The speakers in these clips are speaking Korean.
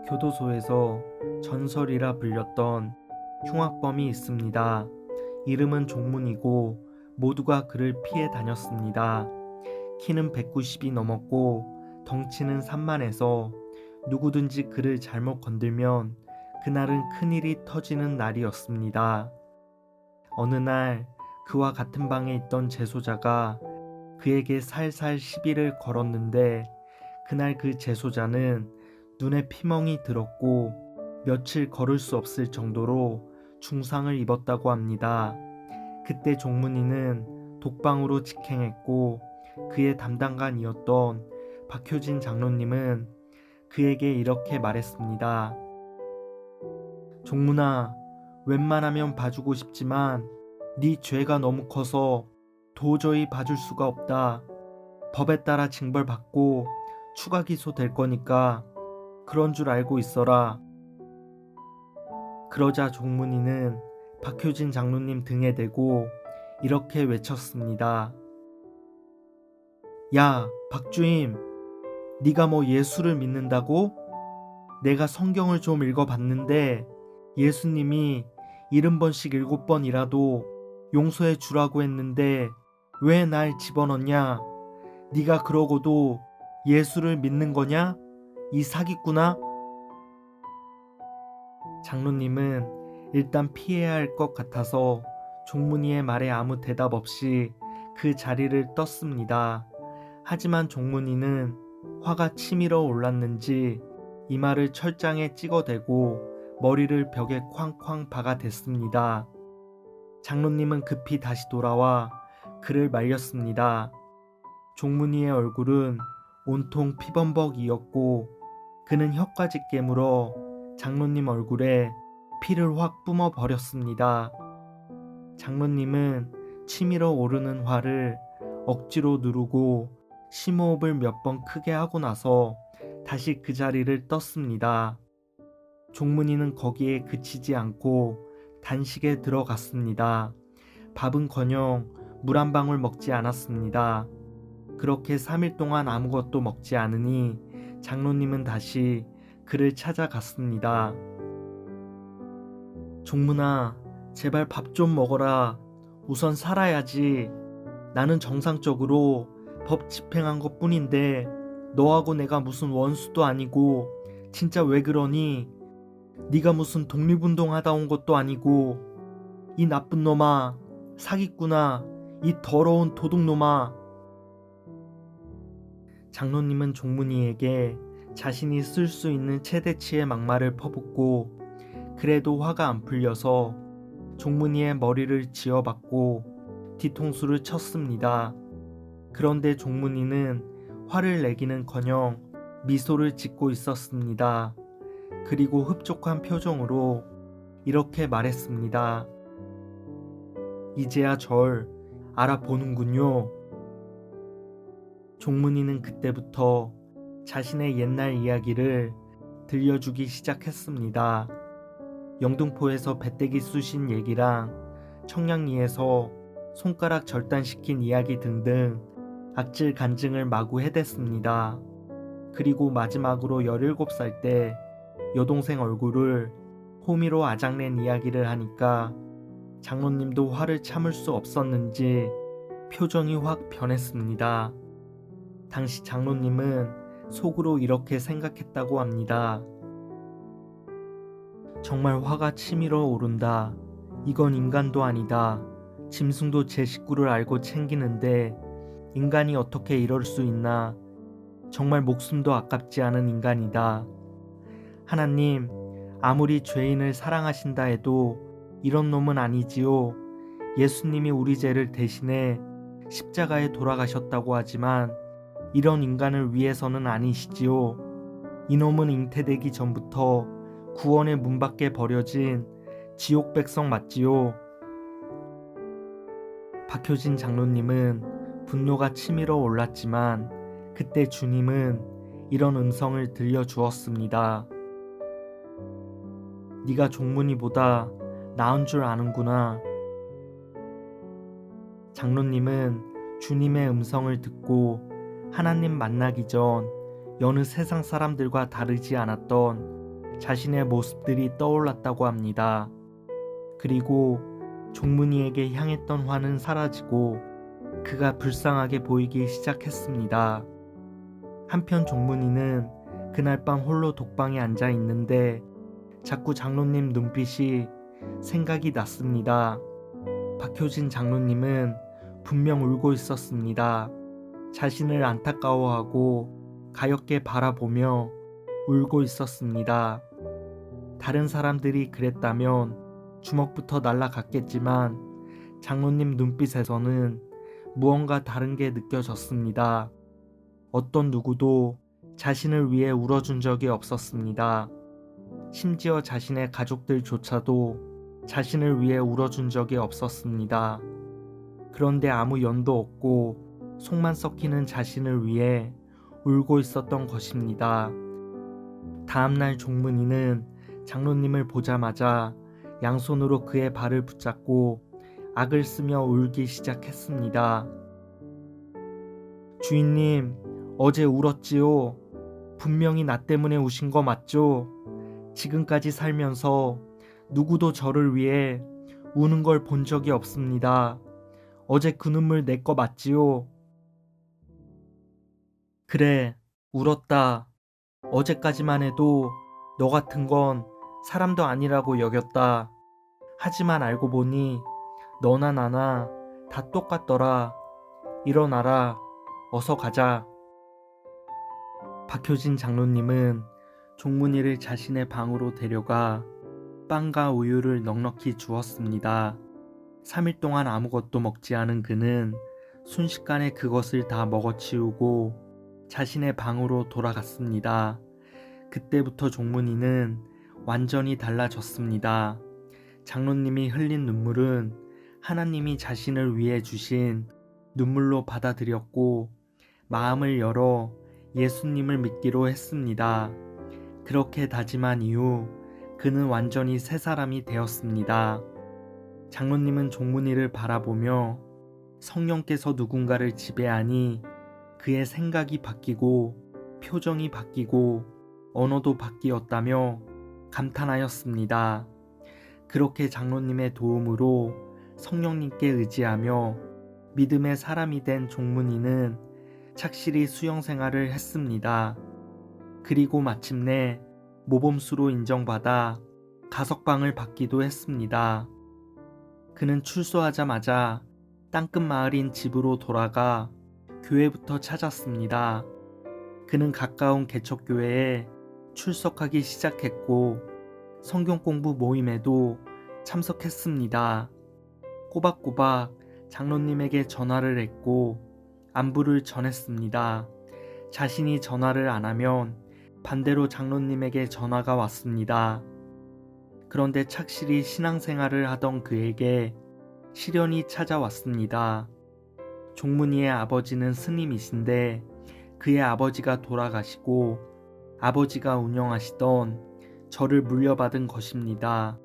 교도소에서 전설이라 불렸던 흉악범이 있습니다. 이름은 종문이고 모두가 그를 피해 다녔습니다. 키는 190이 넘었고 덩치는 산만해서 누구든지 그를 잘못 건들면 그날은 큰일이 터지는 날이었습니다. 어느 날 그와 같은 방에 있던 재소자가 그에게 살살 시비를 걸었는데 그날 그 재소자는 눈에 피멍이 들었고 며칠 걸을 수 없을 정도로 중상을 입었다고 합니다. 그때 종문이는 독방으로 직행했고 그의 담당관이었던 박효진 장로님은 그에게 이렇게 말했습니다. 종문아, 웬만하면 봐주고 싶지만 네 죄가 너무 커서 도저히 봐줄 수가 없다. 법에 따라 징벌받고 추가 기소될 거니까 그런 줄 알고 있어라. 그러자 종문이는 박효진 장로님 등에 대고 이렇게 외쳤습니다. 야, 박주임, 네가 뭐 예수를 믿는다고? 내가 성경을 좀 읽어봤는데 예수님이 70번씩 7번이라도 용서해 주라고 했는데 왜 날 집어넣냐? 네가 그러고도 예수를 믿는 거냐? 이 사기꾼아? 장로님은 일단 피해야 할 것 같아서 종문이의 말에 아무 대답 없이 그 자리를 떴습니다. 하지만 종문이는 화가 치밀어 올랐는지 이마를 철장에 찍어대고 머리를 벽에 쾅쾅 박아댔습니다. 장로님은 급히 다시 돌아와 그를 말렸습니다. 종문이의 얼굴은 온통 피범벅이었고 그는 혀까지 깨물어 장로님 얼굴에 피를 확 뿜어 버렸습니다. 장로님은 치밀어 오르는 화를 억지로 누르고 심호흡을 몇 번 크게 하고 나서 다시 그 자리를 떴습니다. 종문이는 거기에 그치지 않고 단식에 들어갔습니다. 밥은커녕 물 한 방울 먹지 않았습니다. 그렇게 3일 동안 아무것도 먹지 않으니 장로님은 다시 그를 찾아갔습니다. 종문아, 제발 밥 좀 먹어라. 우선 살아야지. 나는 정상적으로 법 집행한 것 뿐인데 너하고 내가 무슨 원수도 아니고 진짜 왜 그러니? 네가 무슨 독립운동 하다 온 것도 아니고 이 나쁜 놈아, 사기꾼아, 이 더러운 도둑놈아. 장로님은 종문이에게 자신이 쓸 수 있는 최대치의 막말을 퍼붓고 그래도 화가 안 풀려서 종문이의 머리를 쥐어박고 뒤통수를 쳤습니다. 그런데 종문이는 화를 내기는커녕 미소를 짓고 있었습니다. 그리고 흡족한 표정으로 이렇게 말했습니다. 이제야 절 알아보는군요. 종문이는 그때부터 자신의 옛날 이야기를 들려주기 시작했습니다. 영등포에서 배때기 쑤신 얘기랑 청량리에서 손가락 절단시킨 이야기 등등 악질 간증을 마구 해댔습니다. 그리고 마지막으로 17살 때 여동생 얼굴을 호미로 아작낸 이야기를 하니까 장로님도 화를 참을 수 없었는지 표정이 확 변했습니다. 당시 장로님은 속으로 이렇게 생각했다고 합니다. 정말 화가 치밀어 오른다. 이건 인간도 아니다. 짐승도 제 식구를 알고 챙기는데 인간이 어떻게 이럴 수 있나. 정말 목숨도 아깝지 않은 인간이다. 하나님, 아무리 죄인을 사랑하신다 해도 이런 놈은 아니지요. 예수님이 우리 죄를 대신해 십자가에 돌아가셨다고 하지만 이런 인간을 위해서는 아니시지요. 이놈은 잉태되기 전부터 구원의 문 밖에 버려진 지옥 백성 맞지요. 박효진 장로님은 분노가 치밀어 올랐지만 그때 주님은 이런 음성을 들려주었습니다. 네가 종문이보다 나은 줄 아는구나. 장로님은 주님의 음성을 듣고 하나님 만나기 전 여느 세상 사람들과 다르지 않았던 자신의 모습들이 떠올랐다고 합니다. 그리고 종문이에게 향했던 화는 사라지고 그가 불쌍하게 보이기 시작했습니다. 한편 종문이는 그날 밤 홀로 독방에 앉아 있는데 자꾸 장로님 눈빛이 생각이 났습니다. 박효진 장로님은 분명 울고 있었습니다. 자신을 안타까워하고 가엾게 바라보며 울고 있었습니다. 다른 사람들이 그랬다면 주먹부터 날아갔겠지만 장로님 눈빛에서는 무언가 다른 게 느껴졌습니다. 어떤 누구도 자신을 위해 울어준 적이 없었습니다. 심지어 자신의 가족들조차도 자신을 위해 울어준 적이 없었습니다. 그런데 아무 연도 없고 속만 썩히는 자신을 위해 울고 있었던 것입니다. 다음날 종문이는 장로님을 보자마자 양손으로 그의 발을 붙잡고 악을 쓰며 울기 시작했습니다. 주인님, 어제 울었지요? 분명히 나 때문에 우신 거 맞죠? 지금까지 살면서 누구도 저를 위해 우는 걸 본 적이 없습니다. 어제 그 눈물 내 거 맞지요? 그래, 울었다. 어제까지만 해도 너 같은 건 사람도 아니라고 여겼다. 하지만 알고 보니 너나 나나 다 똑같더라. 일어나라. 어서 가자. 박효진 장로님은 종문이를 자신의 방으로 데려가 빵과 우유를 넉넉히 주었습니다. 3일 동안 아무것도 먹지 않은 그는 순식간에 그것을 다 먹어치우고 자신의 방으로 돌아갔습니다. 그때부터 종문이는 완전히 달라졌습니다. 장로님이 흘린 눈물은 하나님이 자신을 위해 주신 눈물로 받아들였고 마음을 열어 예수님을 믿기로 했습니다. 그렇게 다짐한 이후 그는 완전히 새 사람이 되었습니다. 장로님은 종문이를 바라보며 성령께서 누군가를 지배하니 그의 생각이 바뀌고 표정이 바뀌고 언어도 바뀌었다며 감탄하였습니다. 그렇게 장로님의 도움으로 성령님께 의지하며 믿음의 사람이 된 종문이는 착실히 수영 생활을 했습니다. 그리고 마침내 모범수로 인정받아 가석방을 받기도 했습니다. 그는 출소하자마자 땅끝 마을인 집으로 돌아가 교회부터 찾았습니다. 그는 가까운 개척교회에 출석하기 시작했고 성경 공부 모임에도 참석했습니다. 꼬박꼬박 장로님에게 전화를 했고 안부를 전했습니다. 자신이 전화를 안 하면 반대로 장로님에게 전화가 왔습니다. 그런데 착실히 신앙생활을 하던 그에게 시련이 찾아왔습니다. 종문이의 아버지는 스님이신데 그의 아버지가 돌아가시고 아버지가 운영하시던 절을 물려받은 것입니다.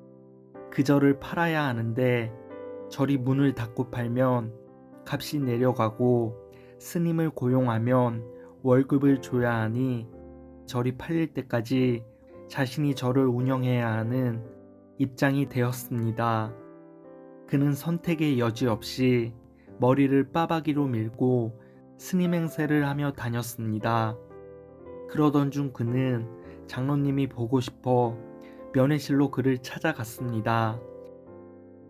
그 절을 팔아야 하는데 절이 문을 닫고 팔면 값이 내려가고 스님을 고용하면 월급을 줘야 하니 절이 팔릴 때까지 자신이 절을 운영해야 하는 입장이 되었습니다. 그는 선택의 여지 없이 머리를 빠박이로 밀고 스님 행세를 하며 다녔습니다. 그러던 중 그는 장로님이 보고 싶어 면회실로 그를 찾아갔습니다.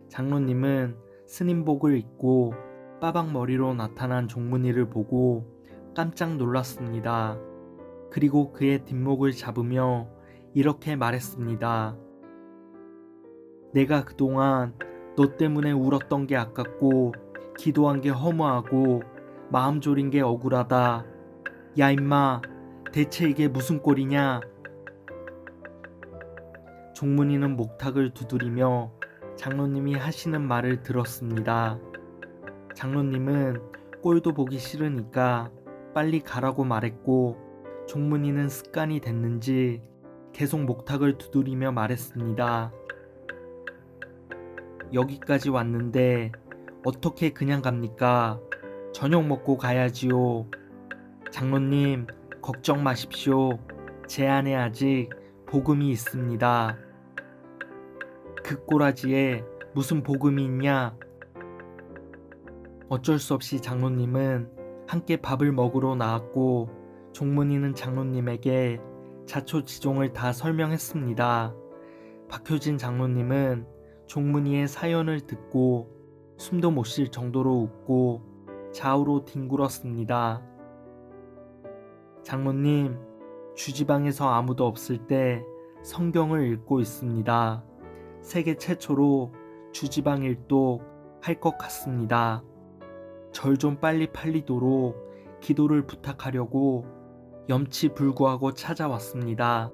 장로님은 스님복을 입고 빠박머리로 나타난 종문이를 보고 깜짝 놀랐습니다. 그리고 그의 뒷목을 잡으며 이렇게 말했습니다. 내가 그동안 너 때문에 울었던 게 아깝고 기도한 게 허무하고 마음 졸인 게 억울하다. 야 임마, 대체 이게 무슨 꼴이냐? 종문이는 목탁을 두드리며 장로님이 하시는 말을 들었습니다. 장로님은 꼴도 보기 싫으니까 빨리 가라고 말했고 종문이는 습관이 됐는지 계속 목탁을 두드리며 말했습니다. 여기까지 왔는데 어떻게 그냥 갑니까? 저녁 먹고 가야지요. 장로님, 걱정 마십시오. 제 안에 아직 복음이 있습니다. 그 꼬라지에 무슨 복음이 있냐? 어쩔 수 없이 장로님은 함께 밥을 먹으러 나왔고 종문이는 장로님에게 자초지종을 다 설명했습니다. 박효진 장로님은 종문이의 사연을 듣고 숨도 못 쉴 정도로 웃고 좌우로 뒹굴었습니다. 장로님, 주지방에서 아무도 없을 때 성경을 읽고 있습니다. 세계 최초로 주지방 일독 할 것 같습니다. 절 좀 빨리 팔리도록 기도를 부탁하려고 염치불구하고 찾아왔습니다.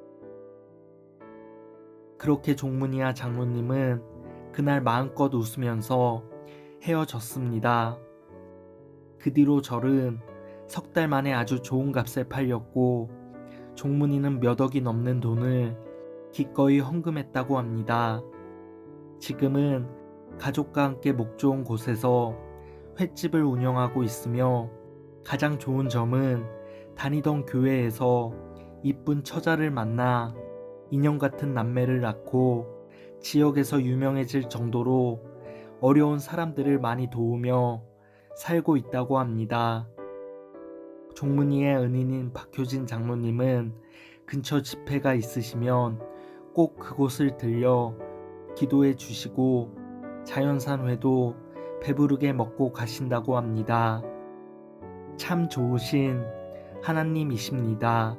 그렇게 종문이와 장로님은 그날 마음껏 웃으면서 헤어졌습니다. 그 뒤로 절은 석 달 만에 아주 좋은 값에 팔렸고 종문이는 몇 억이 넘는 돈을 기꺼이 헌금했다고 합니다. 지금은 가족과 함께 목 좋은 곳에서 횟집을 운영하고 있으며 가장 좋은 점은 다니던 교회에서 이쁜 처자를 만나 인형 같은 남매를 낳고 지역에서 유명해질 정도로 어려운 사람들을 많이 도우며 살고 있다고 합니다. 종문이의 은인인 박효진 장로님은 근처 집회가 있으시면 꼭 그곳을 들려 기도해 주시고 자연산회도 배부르게 먹고 가신다고 합니다. 참 좋으신 하나님이십니다.